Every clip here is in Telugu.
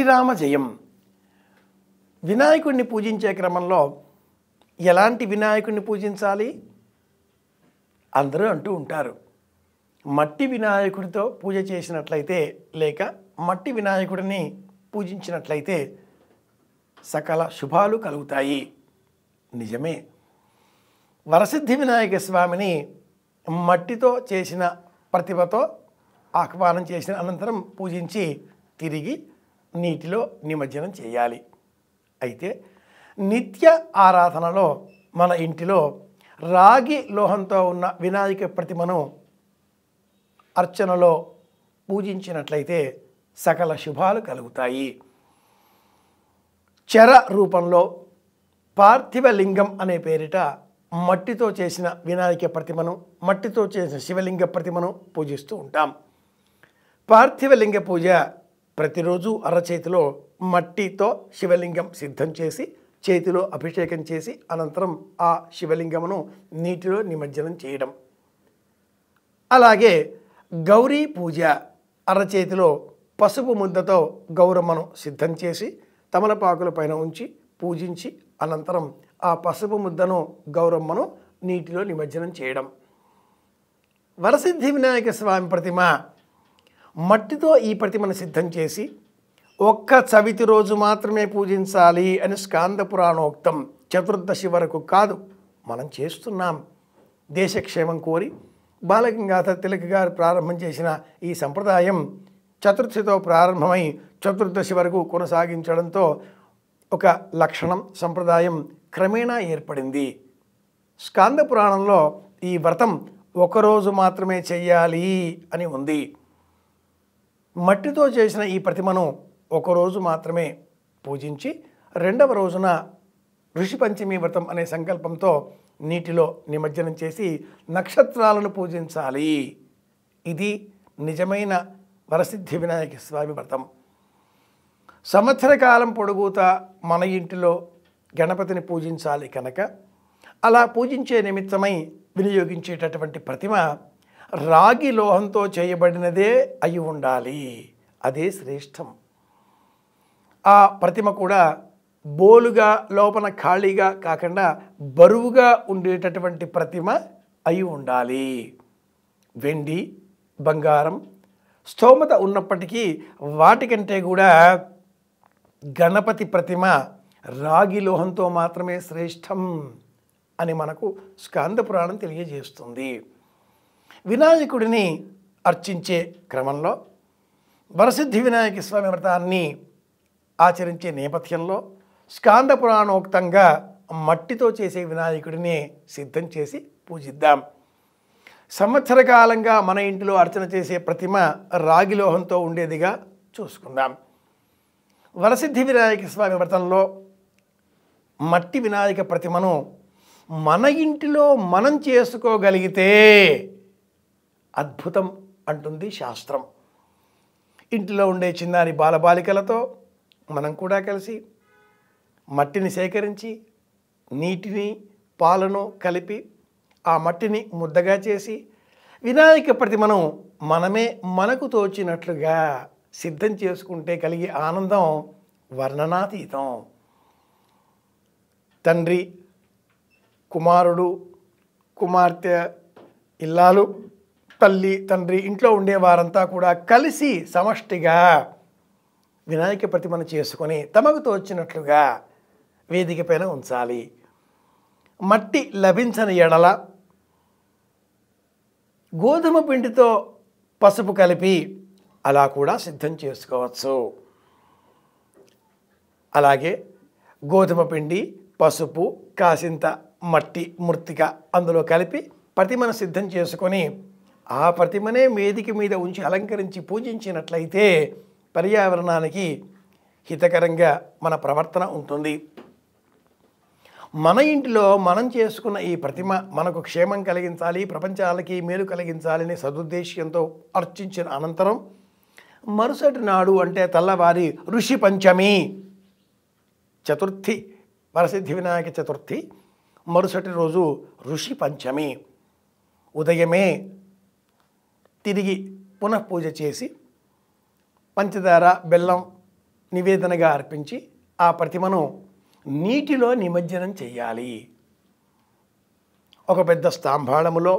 శ్రీరామ జయం. వినాయకుడిని పూజించే క్రమంలో ఎలాంటి వినాయకుడిని పూజించాలి? అందరూ అంటూ ఉంటారు, మట్టి వినాయకుడితో పూజ చేసినట్లయితే లేక మట్టి వినాయకుడిని పూజించినట్లయితే సకల శుభాలు కలుగుతాయి. నిజమే. వరసిద్ధి వినాయక స్వామిని మట్టితో చేసిన ప్రతిభతో ఆహ్వానం చేసిన అనంతరం పూజించి తిరిగి నీటిలో నిమజ్జనం చేయాలి. అయితే నిత్య ఆరాధనలో మన ఇంటిలో రాగి లోహంతో ఉన్న వినాయక ప్రతిమను అర్చనలో పూజించినట్లయితే సకల శుభాలు కలుగుతాయి. చర రూపంలో పార్థివ లింగం అనే పేరిట మట్టితో చేసిన వినాయక ప్రతిమను, మట్టితో చేసిన శివలింగ ప్రతిమను పూజిస్తూ ఉంటాం. పార్థివ లింగ పూజ ప్రతిరోజు అరచేతిలో మట్టితో శివలింగం సిద్ధం చేసి చేతిలో అభిషేకం చేసి అనంతరం ఆ శివలింగమును నీటిలో నిమజ్జనం చేయడం. అలాగే గౌరీ పూజ అరచేతిలో పసుపు ముద్దతో గౌరమ్మను సిద్ధం చేసి తమలపాకుల పైన ఉంచి పూజించి అనంతరం ఆ పసుపు ముద్దను గౌరమ్మను నీటిలో నిమజ్జనం చేయడం. వరసిద్ధి వినాయక స్వామి ప్రతిమ మట్టితో ఈ ప్రతిమను సిద్ధం చేసి ఒక్క చవితి రోజు మాత్రమే పూజించాలి అని స్కాంద పురాణోక్తం. చతుర్దశి వరకు కాదు. మనం చేస్తున్నాం. దేశక్షేమం కోరి బాలగంగాధర తిలక్ గారు ప్రారంభం చేసిన ఈ సంప్రదాయం చతుర్థితో ప్రారంభమై చతుర్దశి వరకు కొనసాగించడంతో ఒక లక్షణం సంప్రదాయం క్రమేణా ఏర్పడింది. స్కాంద పురాణంలో ఈ వ్రతం ఒకరోజు మాత్రమే చెయ్యాలి అని ఉంది. మట్టితో చేసిన ఈ ప్రతిమను ఒకరోజు మాత్రమే పూజించి రెండవ రోజున ఋషి పంచమి వ్రతం అనే సంకల్పంతో నీటిలో నిమజ్జనం చేసి నక్షత్రాలను పూజించాలి. ఇది నిజమైన వరసిద్ధి వినాయక స్వామి వ్రతం. సంవత్సర కాలం పొడుగుతా మన ఇంటిలో గణపతిని పూజించాలి కనుక అలా పూజించే నిమిత్తమై వినియోగించేటటువంటి ప్రతిమ రాగి లోహంతో చేయబడినదే అయి ఉండాలి. అదే శ్రేష్టం. ఆ ప్రతిమ కూడా బోలుగా లోపల ఖాళీగా కాకుండా బరువుగా ఉండేటటువంటి ప్రతిమ అయి ఉండాలి. వెండి, బంగారం స్తోమత ఉన్నప్పటికీ వాటికంటే కూడా గణపతి ప్రతిమ రాగి లోహంతో మాత్రమే శ్రేష్టం అని మనకు స్కాంద పురాణం తెలియజేస్తుంది. వినాయకుడిని అర్చించే క్రమంలో వరసిద్ధి వినాయక స్వామి వ్రతాన్ని ఆచరించే నేపథ్యంలో స్కాంద పురాణోక్తంగా మట్టితో చేసే వినాయకుడిని సిద్ధం చేసి పూజిద్దాం. సంవత్సర కాలంగా మన ఇంటిలో అర్చన చేసే ప్రతిమ రాగి లోహంతో ఉండేదిగా చూసుకుందాం. వరసిద్ధి వినాయక స్వామి వ్రతంలో మట్టి వినాయక ప్రతిమను మన ఇంటిలో మనం చేసుకోగలిగితే అద్భుతం అంటుంది శాస్త్రం. ఇంటిలో ఉండే చిన్నారి బాలబాలికలతో మనం కూడా కలిసి మట్టిని సేకరించి నీటిని పాలను కలిపి ఆ మట్టిని ముద్దగా చేసి వినాయక ప్రతిమను మనమే మనకు తోచినట్లుగా సిద్ధం చేసుకుంటే కలిగే ఆనందం వర్ణనాతీతం. తండ్రి, కుమారుడు, కుమార్తె, ఇల్లాలు, తల్లి, తండ్రి, ఇంట్లో ఉండేవారంతా కూడా కలిసి సమష్టిగా వినాయక ప్రతిమను చేసుకొని తమకు తోచినట్లుగా వేదిక పైన ఉంచాలి. మట్టి లభించని ఎడల గోధుమ పిండితో పసుపు కలిపి అలా కూడా సిద్ధం చేసుకోవచ్చు. అలాగే గోధుమ పిండి, పసుపు, కాసింత మట్టి మృత్తిక అందులో కలిపి ప్రతిమను సిద్ధం చేసుకొని ఆ ప్రతిమనే వేదిక మీద ఉంచి అలంకరించి పూజించినట్లయితే పర్యావరణానికి హితకరంగా మన ప్రవర్తన ఉంటుంది. మన ఇంటిలో మనం చేసుకున్న ఈ ప్రతిమ మనకు క్షేమం కలిగించాలి, ప్రపంచాలకి మేలు కలిగించాలని సదుద్దేశ్యంతో అర్చించిన అనంతరం మరుసటి నాడు అంటే తెల్లవారి ఋషి పంచమి చతుర్థి, వరసిద్ధి వినాయక చతుర్థి మరుసటి రోజు ఋషి పంచమి ఉదయమే తిరిగి పునఃపూజ చేసి పంచదార, బెల్లం నివేదనగా అర్పించి ఆ ప్రతిమను నీటిలో నిమజ్జనం చేయాలి. ఒక పెద్ద స్తాంబాళములో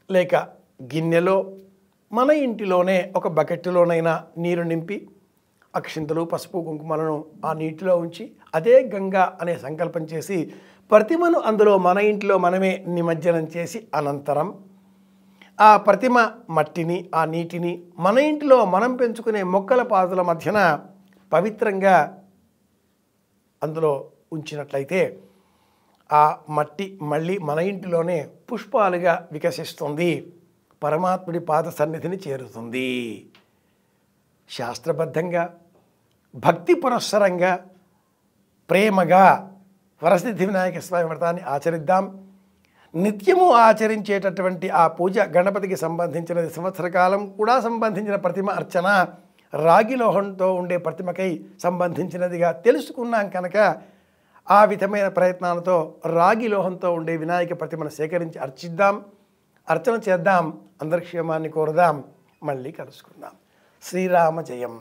లేక గిన్నెలో మన ఇంటిలోనే ఒక బకెట్లోనైనా నీరు నింపి అక్షింతలు పసుపు కుంకుమలను ఆ నీటిలో ఉంచి అదే గంగా అనే సంకల్పం చేసి ప్రతిమను అందులో మన ఇంట్లో మనమే నిమజ్జనం చేసి అనంతరం ఆ ప్రతిమ మట్టిని ఆ నీటిని మన ఇంటిలో మనం పెంచుకునే మొక్కల పాదుల మధ్యన పవిత్రంగా అందులో ఉంచినట్లయితే ఆ మట్టి మళ్ళీ మన ఇంటిలోనే పుష్పాలుగా వికసిస్తుంది, పరమాత్ముడి పాద సన్నిధిని చేరుతుంది. శాస్త్రబద్ధంగా భక్తి పురస్సరంగా ప్రేమగా వరసిద్ధి వినాయక స్వామి వ్రతాన్ని ఆచరిద్దాం. నిత్యము ఆచరించేటటువంటి ఆ పూజ గణపతికి సంబంధించినది, సంవత్సర కాలం కూడా సంబంధించిన ప్రతిమ అర్చన రాగి లోహంతో ఉండే ప్రతిమకై సంబంధించినదిగా తెలుసుకున్నాం కనుక ఆ విధమైన ప్రయత్నాలతో రాగి లోహంతో ఉండే వినాయక ప్రతిమను సేకరించి అర్చిద్దాం, అర్చన చేద్దాం, అందరి క్షేమాన్ని కోరుదాం. మళ్ళీ కలుసుకుందాం. శ్రీరామ జయం.